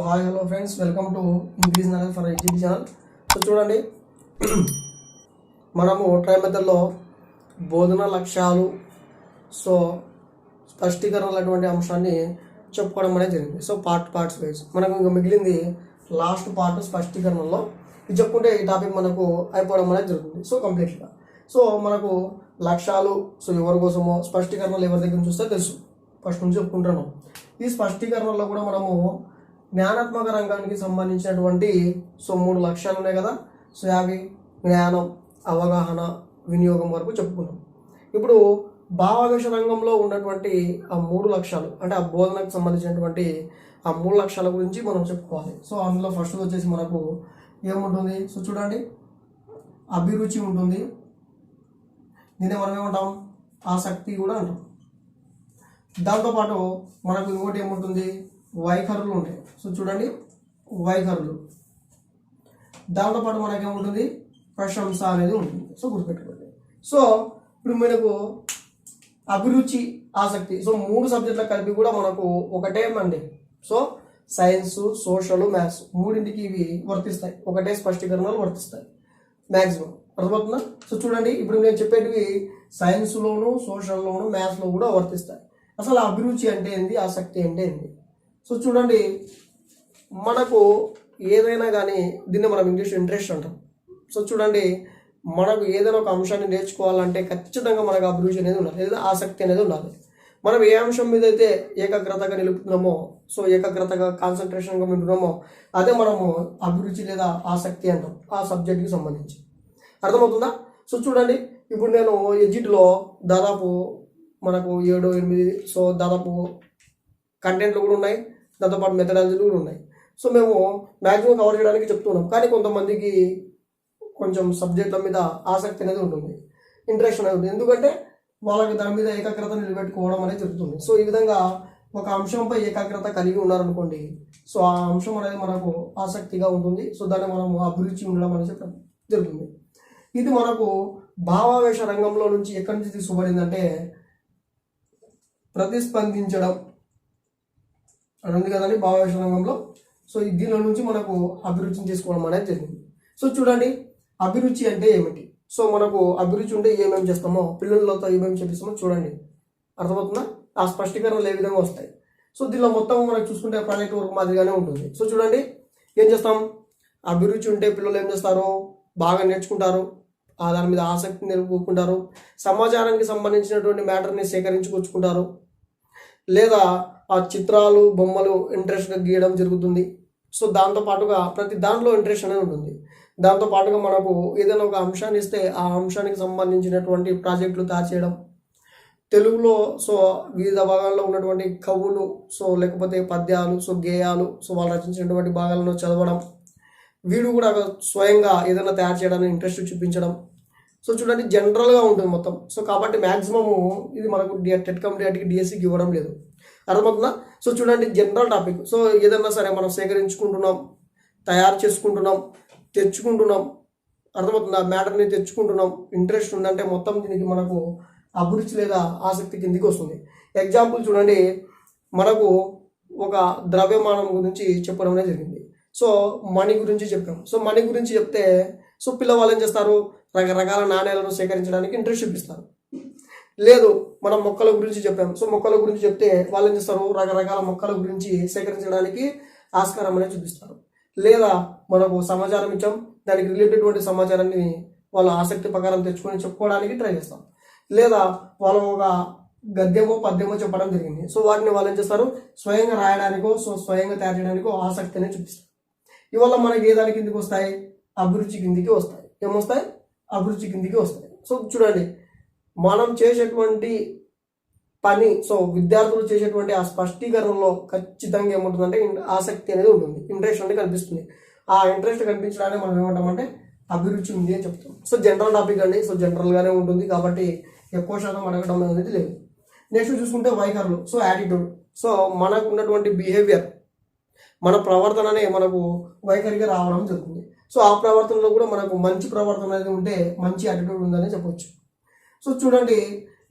Hi hello friends, welcome to English knowledge for education channel. So చూడండి, మనము try మెథడ్లో బోధన లక్ష్యాలు స్పష్టీకరణ అటువంటి అంశాన్ని చెప్పుకోవడం అనేది జరిగింది. సో పార్ట్స్ వైజ్ మనకు ఇంకా మిగిలింది లాస్ట్ పార్ట్ స్పష్టీకరణలో. ఇది చెప్పుకుంటే ఈ టాపిక్ మనకు అయిపోవడం అనేది జరుగుతుంది. సో కంప్లీట్గా మనకు లక్ష్యాలు ఎవరి కోసమో, స్పష్టీకరణలు ఎవరి దగ్గర చూస్తే తెలుసు, ఫస్ట్ నుంచి చెప్పుకుంటున్నాం. ఈ స్పష్టీకరణలో కూడా మనము జ్ఞానాత్మక రంగానికి సంబంధించినటువంటి 3 లక్ష్యాలు ఉన్నాయి కదా. అవి జ్ఞానం, అవగాహన, వినియోగం వరకు చెప్పుకున్నాం. ఇప్పుడు భావావేశ రంగంలో ఉన్నటువంటి ఆ 3 లక్ష్యాలు, అంటే ఆ బోధనకు సంబంధించినటువంటి ఆ 3 లక్ష్యాల గురించి మనం చెప్పుకోవాలి. సో అందులో ఫస్ట్ వచ్చేసి మనకు ఏముంటుంది? చూడండి, అభిరుచి ఉంటుంది. దీన్ని మనం ఏమంటాం? ఆసక్తి కూడా అంటాం. దాంతోపాటు మనకు ఇంకోటి ఏముంటుంది? వైఖరులు ఉంటాయి. చూడండి, వైఖరులు. దాంతోపాటు మనకేముంటుంది? ప్రశంస అనేది ఉంటుంది. గుర్తుపెట్టుకోండి. ఇప్పుడు మనకు అభిరుచి, ఆసక్తి 3 సబ్జెక్టులకు కలిపి కూడా మనకు ఒకటే అండి. సైన్స్, సోషల్, మ్యాథ్స్ మూడింటికి ఇవి వర్తిస్తాయి. ఒకటే స్పష్టీకరణలు వర్తిస్తాయి మ్యాక్సిమం. అర్థమవుతుందా? చూడండి, ఇప్పుడు నేను చెప్పేటివి సైన్స్లోను, సోషల్లోను, మ్యాథ్స్లో కూడా వర్తిస్తాయి. అసలు అభిరుచి అంటే ఏంది, ఆసక్తి అంటే ఏంది? చూడండి, మనకు ఏదైనా కానీ దీన్ని మనం ఇంగ్లీష్ ఇంట్రెస్ట్ అంటాం. చూడండి, మనకు ఏదైనా ఒక అంశాన్ని నేర్చుకోవాలంటే ఖచ్చితంగా మనకు అభిరుచి అనేది ఉండాలి, లేదా ఆసక్తి అనేది ఉండాలి. మనం ఏ అంశం మీద అయితే ఏకాగ్రతగా నిలుపుతున్నామో, ఏకాగ్రతగా కాన్సన్ట్రేషన్గా ఉంటున్నామో అదే మనము అభిరుచి లేదా ఆసక్తి అంటాం ఆ సబ్జెక్ట్కి సంబంధించి. అర్థమవుతుందా? చూడండి, ఇప్పుడు నేను ఎడ్జిట్లో దాదాపు మనకు 7, 8 దాదాపు కంటెంట్లు కూడా ఉన్నాయి, దాంతోపాటు మెథడాలజీలు కూడా ఉన్నాయి. మేము మ్యాక్సిమం కవర్ చేయడానికి చెప్తున్నాం. కానీ కొంతమందికి కొంచెం సబ్జెక్టుల మీద ఆసక్తి అనేది ఉంటుంది, ఇంట్రెస్ట్ అనేది ఉంటుంది. ఎందుకంటే వాళ్ళకి దాని మీద ఏకాగ్రత నిలబెట్టుకోవడం అనేది జరుగుతుంది. ఈ విధంగా ఒక అంశంపై ఏకాగ్రత కలిగి ఉన్నారనుకోండి, ఆ అంశం అనేది మనకు ఆసక్తిగా ఉంటుంది. దాన్ని మనము అభిరుచి ఉండడం అనేది చెప్పడం జరుగుతుంది. ఇది మనకు భావావేశ రంగంలో నుంచి ఎక్కడి నుంచి తీసుకోబడిందంటే ప్రతిస్పందించడం అని ఉంది కదండి భావావేశ రంగంలో. దీనిలో నుంచి మనకు అభిరుచిని తీసుకోవడం అనేది జరిగింది. చూడండి, అభిరుచి అంటే ఏమిటి? మనకు అభిరుచి ఉంటే ఏమేమి చేస్తామో, పిల్లలతో ఏమేమి చేపిస్తామో చూడండి. అర్థమవుతుందా? ఆ స్పష్టీకరణలు ఏ విధంగా వస్తాయి. దీనిలో మొత్తం మనకు చూసుకుంటే ప్రాజెక్ట్ వర్క్ మాదిరిగానే ఉంటుంది. చూడండి, ఏం చేస్తాం? అభిరుచి ఉంటే పిల్లలు ఏం చేస్తారు? బాగా నేర్చుకుంటారు, దాని మీద ఆసక్తి నిలుపుకుంటారు, సమాచారానికి సంబంధించినటువంటి మ్యాటర్ని సేకరించుకొచ్చుకుంటారు, లేదా ఆ చిత్రాలు, బొమ్మలు ఇంట్రెస్ట్గా గీయడం జరుగుతుంది. దాంతోపాటుగా ప్రతి దాంట్లో ఇంట్రెస్ట్ అనేది ఉంటుంది. దాంతోపాటుగా మనకు ఏదైనా ఒక అంశాన్ని ఇస్తే ఆ అంశానికి సంబంధించినటువంటి ప్రాజెక్టులు తయారు చేయడం, తెలుగులో వివిధ భాగాల్లో ఉన్నటువంటి కవులు లేకపోతే పద్యాలు, గేయాలు వాళ్ళు రచించినటువంటి భాగాలను చదవడం, వీడు కూడా స్వయంగా ఏదైనా తయారు చేయడానికి ఇంట్రెస్ట్ చూపించడం. చూడండి, జనరల్గా ఉంటుంది మొత్తం. కాబట్టి మ్యాక్సిమము ఇది మనకు టెట్ కంప్లీట్కి డిఎస్సికి ఇవ్వడం లేదు. అర్థమవుతుందా? చూడండి, జనరల్ టాపిక్. ఏదన్నా సరే మనం సేకరించుకుంటున్నాం, తయారు చేసుకుంటున్నాం, తెచ్చుకుంటున్నాం. అర్థమవుతుందా? మ్యాటర్ని తెచ్చుకుంటున్నాం, ఇంట్రెస్ట్ ఉందంటే మొత్తం దీనికి మనకు అభిరుచి లేదా ఆసక్తి కిందికి వస్తుంది. ఎగ్జాంపుల్ చూడండి, మనకు ఒక ద్రవ్యమానం గురించి చెప్పడం అనేది జరిగింది. మనీ గురించి చెప్పాం. మనీ గురించి చెప్తే పిల్లవాళ్ళు ఏం చేస్తారు? రకరకాల నాణ్యాలను సేకరించడానికి ఇంట్రెస్ట్ చూపిస్తారు. లేదు, మనం మొక్కల గురించి చెప్పాం. మొక్కల గురించి చెప్తే వాళ్ళు ఏం చేస్తారు? రకరకాల మొక్కల గురించి సేకరించడానికి ఆస్కారం అనేది చూపిస్తారు. లేదా మనకు సమాచారం ఇచ్చాం, దానికి రిలేటెడ్ సమాచారాన్ని వాళ్ళ ఆసక్తి ప్రకారం తెచ్చుకొని చెప్పుకోవడానికి ట్రై చేస్తాం. లేదా వాళ్ళు ఒక గద్యమో పద్యమో చెప్పడం జరిగింది. వాటిని వాళ్ళు ఏం చేస్తారు? స్వయంగా రాయడానికో స్వయంగా తయారు చేయడానికో ఆసక్తి అనేది చూపిస్తారు. ఇవల్ల మనకి ఏ దాని కిందికి వస్తాయి? అభిరుచి కిందికి వస్తాయి. ఏమొస్తాయి? అభిరుచి కిందికి వస్తాయి. చూడండి, మనం చేసేటువంటి పని, విద్యార్థులు చేసేటువంటి ఆ స్పష్టీకరణలో ఖచ్చితంగా ఏముంటుందంటే ఆసక్తి అనేది ఉంటుంది, ఇంట్రెస్ట్ అనేది కనిపిస్తుంది. ఆ ఇంట్రెస్ట్ కనిపించడానికి మనం ఏమంటామంటే అభిరుచి ఉంది అని చెప్తాం. జనరల్ టాపిక్ అండి. జనరల్గానే ఉంటుంది కాబట్టి ఎక్కువ శాతం అడగడం అనేది లేదు. నెక్స్ట్ చూసుకుంటే వైఖరులు, యాటిట్యూడ్. మనకు ఉన్నటువంటి బిహేవియర్, మన ప్రవర్తననే మనకు వైఖరిగా రావడం జరుగుతుంది. ఆ ప్రవర్తనలో కూడా మనకు మంచి ప్రవర్తన అనేది ఉంటే మంచి యాటిట్యూడ్ ఉందని చెప్పొచ్చు. చూడండి,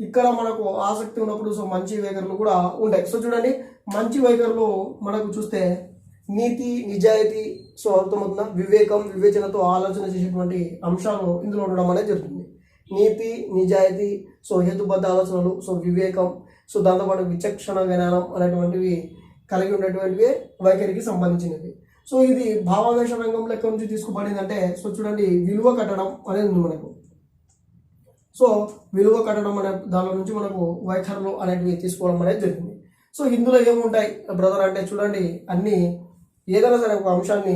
ఇక్కడ మనకు ఆసక్తి ఉన్నప్పుడు మంచి వైఖరులు కూడా ఉంటాయి. చూడండి, మంచి వైఖరులు మనకు చూస్తే నీతి నిజాయితీ, సో అర్థమవుతుందా, వివేకం వివేచనతో ఆలోచన చేసేటువంటి అంశాలు ఇందులో ఉండడం అనేది జరుగుతుంది. నీతి నిజాయితీ, సో హేతుబద్ధ ఆలోచనలు, సో వివేకం, సో దాంతోపాటు విచక్షణ జ్ఞానం అనేటువంటివి కలిగి ఉన్నటువంటివి వైఖరికి సంబంధించినవి. సో ఇది భావావేశ రంగంలో ఎక్కడి నుంచి తీసుకుపడింది అంటే, సో చూడండి, విలువ కట్టడం అనేది ఉంది మనకు. సో విలువ కట్టడం అనే దాని నుంచి మనకు వైఖరులు అనేటివి తీసుకోవడం అనేది జరిగింది. సో ఇందులో ఏముంటాయి బ్రదర్ అంటే చూడండి, అన్నీ ఏదైనా సరే ఒక అంశాన్ని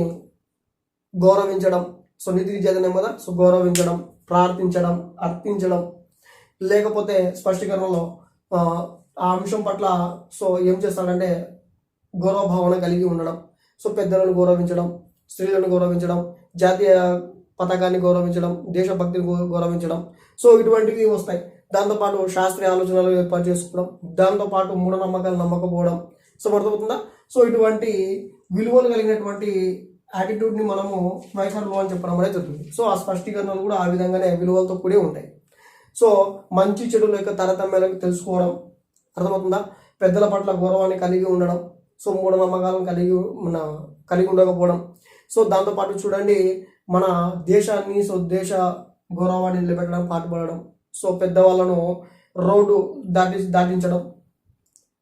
గౌరవించడం, సో నీతి నిజాయితీ కదా, సో గౌరవించడం, ప్రార్థించడం, అర్థించడం, లేకపోతే స్పష్టీకరణలో ఆ అంశం పట్ల సో ఏం చేస్తాడంటే గౌరవ భావన కలిగి ఉండడం, సో పెద్దలను గౌరవించడం, స్త్రీలను గౌరవించడం, జాతీయ పతాకాన్ని గౌరవించడం, దేశభక్తిని గౌరవించడం, సో ఇటువంటివి వస్తాయి. దాంతోపాటు శాస్త్రీయ ఆలోచనలు ఏర్పాటు చేసుకోవడం, దాంతోపాటు మూఢనమ్మకాలు నమ్మకపోవడం, సో అర్థమవుతుందా. సో ఇటువంటి విలువలు కలిగినటువంటి యాటిట్యూడ్ని మనము వైఖరులు అని చెప్పడం అనేది జరుగుతుంది. సో ఆ స్పష్టీకరణలు కూడా ఆ విధంగానే విలువలతో కూడి ఉంటాయి. సో మంచి చెడుల యొక్క తారతమ్యాలకు తెలుసుకోవడం, అర్థమవుతుందా, పెద్దల పట్ల గౌరవాన్ని కలిగి ఉండడం, సో మూఢనమ్మకాలను కలిగి ఉండకపోవడం, సో దాంతోపాటు చూడండి మన దేశాన్ని, సో దేశ గౌరవాన్ని నిలబెట్టడం పాటుపడడం, సో పెద్దవాళ్ళను రోడ్డు దాటించడం,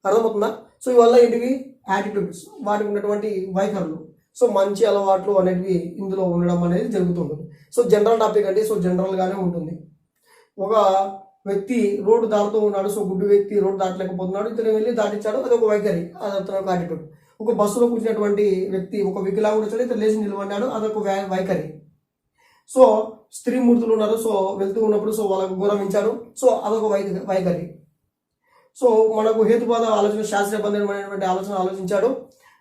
అర్థమవుతుందా. సో ఇవల్ల ఏంటివి యాటిట్యూడ్స్, వాటికి ఉన్నటువంటి వైఖరులు, సో మంచి అలవాట్లు అనేటివి ఇందులో ఉండడం అనేది జరుగుతుంటుంది. సో జనరల్ టాపిక్ అంటే సో జనరల్గానే ఉంటుంది. ఒక వ్యక్తి రోడ్డు దాటుతూ ఉన్నాడు, సో గుడ్డు వ్యక్తి రోడ్డు దాటలేకపోతున్నాడు, ఇతను వెళ్ళి దాటించాడు, అది ఒక వైఖరి, అది అతని ఒక యాటిట్యూడ్. ఒక బస్సులో కూర్చున్నటువంటి వ్యక్తి ఒక వికలాంగుడు వచ్చాడు, ఇతను లేచి నిలబడ్డాడు, అదొక వైఖరి. సో స్త్రీ మూర్తులు ఉన్నారు, సో వెళ్తూ ఉన్నప్పుడు సో వాళ్ళకు గౌరవించాడు, సో అదొక వైఖరి. సో మనకు హేతువాద ఆలోచన, శాస్త్రీయబద్ధమైనటువంటి ఆలోచన ఆలోచించాడు,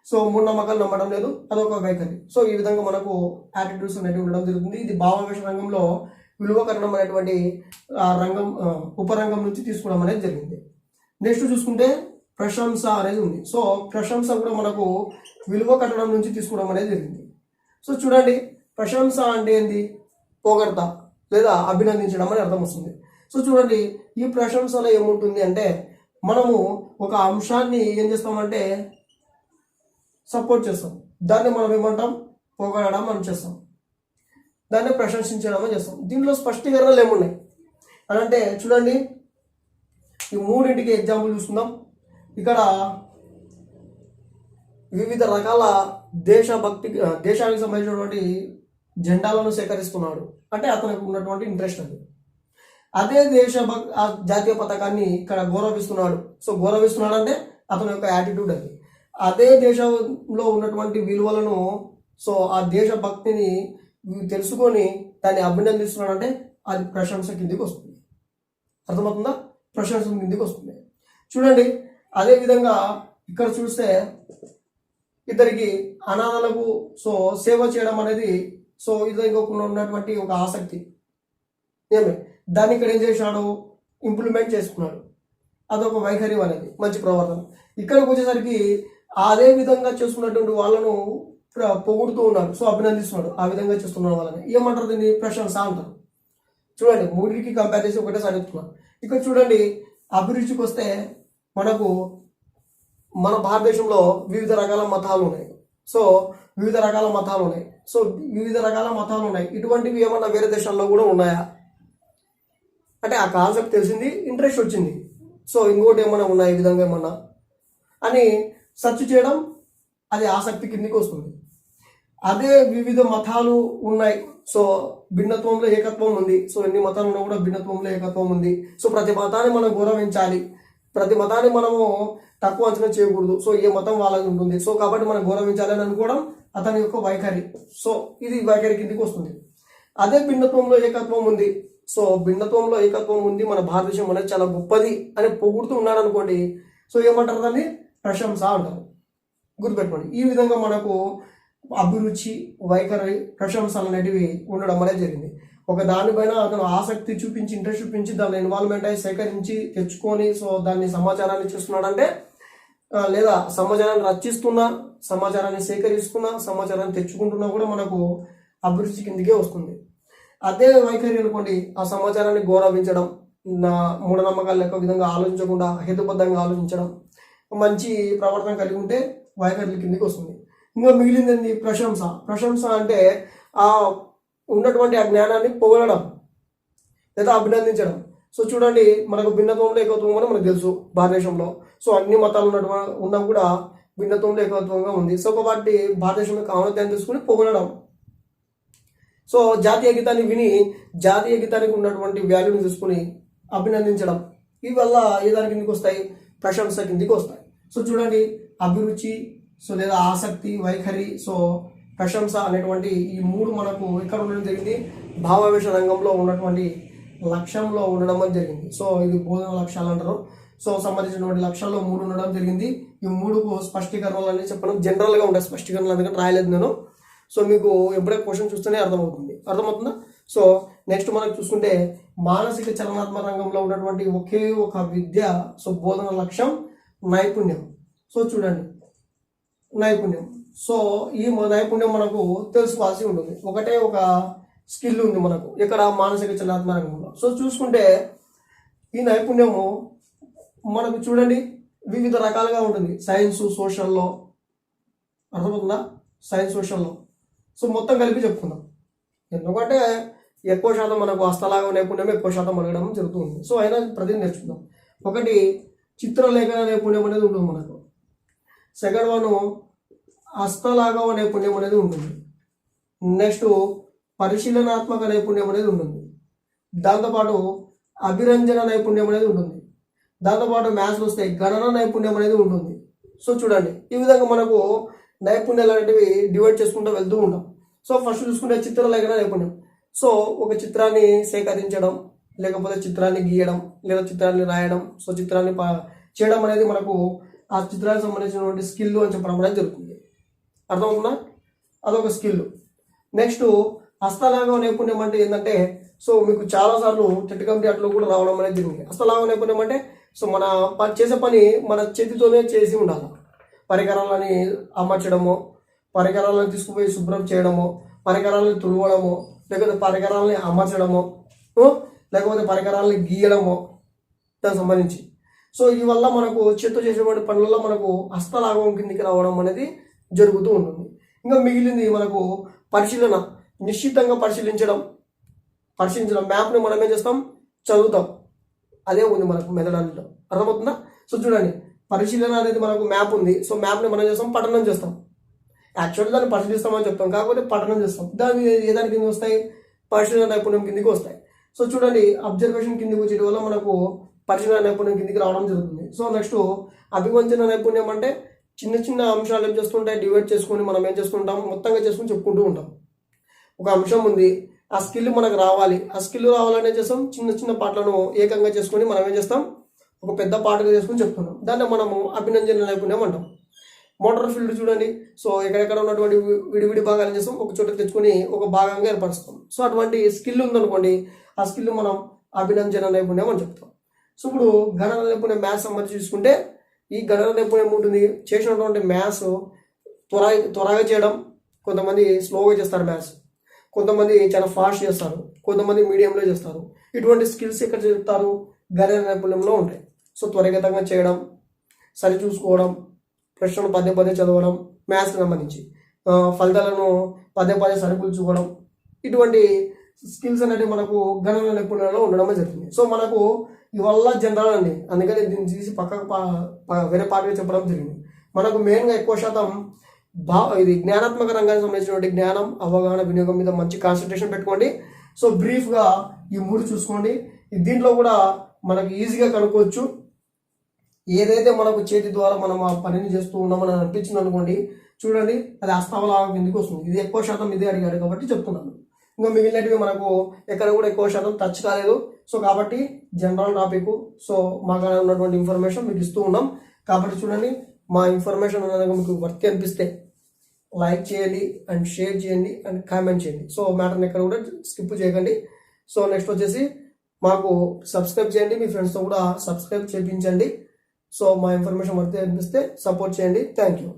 సో మూఢనమ్మకాలు నమ్మడం లేదు, అదొక వైఖరి. సో ఈ విధంగా మనకు యాటిట్యూడ్స్ అనేవి ఉండడం జరుగుతుంది. ఇది భావావేశ రంగంలో విలువకరణం అనేటువంటి రంగం ఉపరంగం నుంచి తీసుకోవడం అనేది జరిగింది. నెక్స్ట్ చూసుకుంటే ప్రశంస అనేది ఉంది. సో ప్రశంస కూడా మనకు విలువ కట్టడం నుంచి తీసుకోవడం అనేది జరిగింది. సో చూడండి, ప్రశంస అంటే ఏంది, పొగడ్త లేదా అభినందించడం అని అర్థం వస్తుంది. సో చూడండి, ఈ ప్రశంసలో ఏముంటుంది అంటే మనము ఒక అంశాన్ని ఏం చేస్తామంటే సపోర్ట్ చేస్తాం, దాన్ని మనం ఏమంటాం పొగడడం అని చేస్తాం, దాన్ని ప్రశంసించడం అని చేస్తాం. దీంట్లో స్పష్టీకరణలు ఏమున్నాయి అని అంటే చూడండి, ఈ మూడింటికి ఎగ్జాంపుల్ చూసుకుందాం. ఇక్కడ వివిధ రకాల దేశానికి సంబంధించినటువంటి జెండాలను సేకరిస్తున్నాడు అంటే అతనికి ఉన్నటువంటి ఇంట్రెస్ట్ అది. అదే జాతీయ పతాకాన్ని ఇక్కడ గౌరవిస్తున్నాడు, సో గౌరవిస్తున్నాడు అంటే అతని యొక్క యాటిట్యూడ్ అది. అదే దేశంలో ఉన్నటువంటి విలువలను, సో ఆ దేశభక్తిని తెలుసుకొని దాన్ని అభినందిస్తున్నాడు అంటే అది ప్రశంస కిందికి వస్తుంది. అర్థమవుతుందా, ప్రశంస కిందికి వస్తుంది. చూడండి, అదేవిధంగా ఇక్కడ చూస్తే ఇద్దరికి అనాథలకు సో సేవ చేయడం అనేది సో ఇద్దరికి ఉన్నటువంటి ఒక ఆసక్తి దాన్ని ఇక్కడ ఏం చేశాడు, ఇంప్లిమెంట్ చేసుకున్నాడు, అదొక వైఖరి అనేది, మంచి ప్రవర్తన. ఇక్కడికి వచ్చేసరికి అదే విధంగా చేసుకున్నటువంటి వాళ్ళను పొగుడుతూ ఉన్నారు, సో అభినందిస్తున్నాడు, ఆ విధంగా చేస్తున్నాడు వాళ్ళని ఏమంటారు, దీన్ని ప్రశంస అంటారు. చూడండి, మూడికి కంపేర్ చేసి ఒకటే సాగుతున్నాను. ఇక్కడ చూడండి, అభిరుచికి వస్తే మనకు మన భారతదేశంలో వివిధ రకాల మతాలు ఉన్నాయి. సో వివిధ రకాల మతాలు ఉన్నాయి. ఇటువంటివి ఏమన్నా వేరే దేశాల్లో కూడా ఉన్నాయా అంటే ఆ కాన్సెప్ట్ తెలిసింది, ఇంట్రెస్ట్ వచ్చింది, సో ఇంకోటి ఏమైనా ఉన్నాయి ఈ విధంగా ఏమన్నా అని సెర్చ్ చేయడం, అది ఆసక్తి కిందికి వస్తుంది. అదే వివిధ మతాలు ఉన్నాయి, సో భిన్నత్వంలో ఏకత్వం ఉంది, సో ఎన్ని మతాలు ఉన్నా కూడా భిన్నత్వంలో ఏకత్వం ఉంది. సో ప్రతి మతాన్ని మనం గౌరవించాలి, ప్రతి మతాన్ని మనము తక్కువ అంచనా చేయకూడదు, సో ఏ మతం వాళ్ళకి ఉంటుంది, సో కాబట్టి మనం గౌరవించాలి అని అనుకోవడం అతని యొక్క వైఖరి. సో ఇది వైఖరి కిందికి వస్తుంది. అదే భిన్నత్వంలో ఏకత్వం ఉంది, సో భిన్నత్వంలో ఏకత్వం ఉంది, మన భారతదేశం అనేది చాలా గొప్పది అని పొగుడుతూ ఉన్నాడు అనుకోండి, సో ఏమంటారు, దాన్ని ప్రశంస అంటారు. గుర్తుపెట్టుకోండి, ఈ విధంగా మనకు అభిరుచి, వైఖరి, ప్రశంసలు అనేటివి ఉండడం అనేది జరిగింది. ఒక దానిపైన అతను ఆసక్తి చూపించి, ఇంట్రెస్ట్ చూపించి, దాని ఇన్వాల్వ్మెంట్ అయ్యి సేకరించి తెచ్చుకొని సో దాన్ని సమాచారాన్ని చేస్తున్నాడంటే, లేదా సమాచారాన్ని రచిస్తున్నా, సమాచారాన్ని సేకరిస్తున్నా, సమాచారాన్ని తెచ్చుకుంటున్నా కూడా మనకు అభిరుచి కిందికే వస్తుంది. అదే వైఖరి అనుకోండి, ఆ సమాచారాన్ని గౌరవించడం, మూఢనమ్మకాల యొక్క విధంగా ఆలోచించకుండా హేతుబద్ధంగా ఆలోచించడం, మంచి ప్రవర్తన కలిగి ఉంటే వైఖరి కిందికి వస్తుంది. ఇంకా మిగిలింది ఏంది? ప్రశంస. ప్రశంస అంటే ఆ ఉన్నటువంటి ఆ జ్ఞానాన్ని పొగడడం లేదా అభినందించడం. సో చూడండి, మనకు భిన్నత్వంలో ఏకత్వం అని మనకు తెలుసు భారతదేశంలో. సో అన్ని మతాలు ఉన్నా కూడా భిన్నత్వంలో ఏకత్వంగా ఉంది. సో కాబట్టి భారతదేశం యొక్క ఔన్నత్యాన్ని తీసుకుని పొగడడం. సో జాతీయ గీతాన్ని విని జాతీయ గీతానికి ఉన్నటువంటి వాల్యూని తీసుకుని అభినందించడం. ఇవి వల్ల ఏ దాని కిందికి వస్తాయి? ప్రశంస కిందికి వస్తాయి. సో చూడండి, అభిరుచి, సో లేదా ఆసక్తి, వైఖరి, సో ప్రశంస అనేటువంటి ఈ మూడు మనకు ఎక్కడ ఉండడం జరిగింది? భావావేశ రంగంలో ఉన్నటువంటి లక్ష్యంలో ఉండడం అని జరిగింది. సో ఇది బోధన లక్ష్యాలు అంటారు. సో సంబంధించినటువంటి లక్ష్యాల్లో 3 ఉండడం జరిగింది. ఈ 3కు స్పష్టీకరణలు అనేది చెప్పడం జనరల్గా ఉంటాయి స్పష్టీకరణలు, అందుకని రాయలేదు నేను. సో మీకు ఎప్పుడైనా క్వశ్చన్ చూస్తేనే అర్థమవుతుందా? సో నెక్స్ట్ మనకు చూసుకుంటే మానసిక చలనాత్మక రంగంలో ఉన్నటువంటి ఒకే ఒక విద్య, సో బోధన లక్ష్యం నైపుణ్యం. సో చూడండి, నైపుణ్యం. సో ఈ నైపుణ్యం మనకు తెలుసుకోవాల్సి ఉంటుంది. ఒకటే ఒక స్కిల్ ఉంది మనకు ఇక్కడ మానసిక చలనాత్మక రంగంలో. సో చూసుకుంటే ఈ నైపుణ్యము మనకు చూడండి వివిధ రకాలుగా ఉంటుంది. సైన్స్, సోషల్లో, అర్థమవుతుందా? సైన్స్, సోషల్లో. సో మొత్తం కలిపి చెప్పుకుందాం. ఎందుకంటే ఎక్కువ శాతం మనకు హస్తలాఘవ నైపుణ్యం ఎక్కువ శాతం అడగడం జరుగుతుంది. సో అయినా ప్రతిదీ నేర్చుకుందాం. ఒకటి చిత్రలేఖన నైపుణ్యం అనేది ఉంటుంది మనకు. సెకండ్ వన్ హస్తలాఘవ నైపుణ్యం అనేది ఉంటుంది. నెక్స్ట్ పరిశీలనాత్మక నైపుణ్యం అనేది ఉంటుంది. దాంతోపాటు అభిరంజన నైపుణ్యం అనేది ఉంటుంది. దాంతోపాటు మ్యాథ్స్లో వస్తే గణన నైపుణ్యం అనేది ఉంటుంది. సో చూడండి, ఈ విధంగా మనకు నైపుణ్యాలు అనేటివి డివైడ్ చేసుకుంటూ వెళ్తూ ఉంటాం. సో ఫస్ట్ చూసుకుంటే చిత్రలేఖన నైపుణ్యం. సో ఒక చిత్రాన్ని సేకరించడం, లేకపోతే చిత్రాన్ని గీయడం, లేదా చిత్రాన్ని రాయడం, సో చిత్రాన్ని చేయడం అనేది మనకు ఆ చిత్రానికి సంబంధించినటువంటి స్కిల్ అని చెప్పడం అనేది జరుగుతుంది. అర్థమవుతుందా? అదొక స్కిల్. నెక్స్ట్ హస్తలాఘవ నైపుణ్యం అంటే ఏంటంటే, సో మీకు చాలాసార్లు టెట్ కమిటీ అట్లో కూడా రావడం అనేది జరిగింది. హస్తలాఘవ నైపుణ్యం అంటే సో మన చేసే పని మన చేతితోనే చేసి ఉండాలి. పరికరాలని అమర్చడము, పరికరాలను తీసుకుపోయి శుభ్రం చేయడము, పరికరాలను తుడవడము, లేకపోతే పరికరాలని అమర్చడము, లేకపోతే పరికరాలని గీయడము, దానికి సంబంధించి. సో ఈ వల్ల మనకు చేతితో చేసేటువంటి పనులలో మనకు హస్తలాఘవం కిందికి రావడం అనేది జరుగుతూ ఉంటుంది. ఇంకా మిగిలింది మనకు పరిశీలన, నిశ్చితంగా పరిశీలించడం. మ్యాప్ని మనం ఏం చేస్తాం? చదువుతాం. అదే ఉంది మనకు మెథడాలజీలో. అర్థమవుతుందా? సో చూడండి, పరిశీలన అనేది మనకు మ్యాప్ ఉంది. సో మ్యాప్ని మనం చేస్తాం? పఠనం చేస్తాం. యాక్చువల్లీ దాన్ని పరిశీలిస్తామని చెప్తాం, కాకపోతే పఠనం చేస్తాం. దాని ఏ దాని కింద వస్తాయి? పరిశీలన నైపుణ్యం కిందికి వస్తాయి. సో చూడండి, అబ్జర్వేషన్ కిందికి వచ్చేటి వల్ల మనకు పరిశీలన నైపుణ్యం కిందికి రావడం జరుగుతుంది. సో నెక్స్ట్ అభివంచన నైపుణ్యం అంటే చిన్న చిన్న అంశాలు ఏం చేస్తుంటాయి? డివైడ్ చేసుకొని మనం ఏం చేస్తుంటాం? మొత్తంగా చేసుకుని చెప్పుకుంటూ ఉంటాం. ఒక అంశం ఉంది, ఆ స్కిల్ మనకు రావాలి. ఆ స్కిల్ రావాలని ఏం చేస్తాం? చిన్న చిన్న పాటలను ఏకంగా చేసుకొని మనం ఏం చేస్తాం? ఒక పెద్ద పాటగా చేసుకొని చెప్తున్నాం. దాన్ని మనము అభినంజన నైపుణ్యం అంటాం. మోటార్ ఫీల్డ్ చూడండి, సో ఎక్కడెక్కడ ఉన్నటువంటి విడివిడి భాగాలు చేస్తాం, ఒక చోట తెచ్చుకొని ఒక భాగంగా ఏర్పరుస్తాం. సో అటువంటి స్కిల్ ఉందనుకోండి, ఆ స్కిల్ మనం అభినంజన నైపుణ్యం అని చెప్తాం. సో ఇప్పుడు గణన నైపుణ్యం మ్యాథ్స్ సంబంధించి చూసుకుంటే ఈ గణన నైపుణ్యం ఉంటుంది. చేసినటువంటి మ్యాథ్స్ త్వరగా చేయడం, కొంతమంది స్లోగా చేస్తారు మ్యాథ్స్, కొంతమంది చాలా ఫాస్ట్ చేస్తారు, కొంతమంది మీడియంలో చేస్తారు. ఇటువంటి స్కిల్స్ ఎక్కడ చెప్తారు? గణన నైపుణ్యంలో ఉంటాయి. సో త్వరితగతిగా చేయడం, సరి చూసుకోవడం, ప్రశ్నలు పదే చదవడం, మ్యాథ్స్కి సంబంధించి ఫలితాలను పదే సరికూల్చుకోవడం, ఇటువంటి స్కిల్స్ అనేవి మనకు గణన నైపుణ్యంలో ఉండడమే జరుగుతుంది. సో మనకు ఇవల్ల జనరల్ అండి, అందుకని దీన్ని తీసి పక్కకు వేరే పార్టీగా చెప్పడం జరిగింది. మనకు మెయిన్గా ఎక్కువ శాతం ఇది జ్ఞానాత్మక రంగానికి సంబంధించినటువంటి జ్ఞానం, అవగాహన, వినియోగం మీద మంచి కాన్సన్ట్రేషన్ పెట్టుకోండి. సో బ్రీఫ్గా ఈ 3 చూసుకోండి. దీంట్లో కూడా మనకు ఈజీగా కనుక్కోవచ్చు. ఏదైతే మనకు చేతి ద్వారా మనం ఆ పనిని చేస్తూ ఉన్నామని అనిపించింది అనుకోండి, చూడండి అది హస్తలాఘవం కిందికి వస్తుంది. ఇది ఎక్కువ శాతం ఇదే అడిగాడు కాబట్టి చెప్తున్నాను. ఇంకా మిగిలినవి మనకు ఎక్కడ కూడా ఎక్కువ శాతం టచ్ కాలేదు. సో కాబట్టి జనరల్ టాపిక్, సో మాకు ఉన్నటువంటి ఇన్ఫర్మేషన్ మీకు ఇస్తూ ఉన్నాం. కాబట్టి చూడండి, మా ఇన్ఫర్మేషన్ అనేది మీకు వర్త్ అనిపిస్తే లైక్ చేయండి అండ్ షేర్ చేయండి అండ్ కామెంట్ చేయండి. సో మ్యాటర్ని ఎక్కడ కూడా స్కిప్ చేయకండి. సో నెక్స్ట్ వచ్చేసి మాకు సబ్స్క్రైబ్ చేయండి, మీ ఫ్రెండ్స్తో కూడా సబ్స్క్రైబ్ చేయించండి. సో మా ఇన్ఫర్మేషన్ వర్త్ అనిపిస్తే సపోర్ట్ చేయండి. Thank you.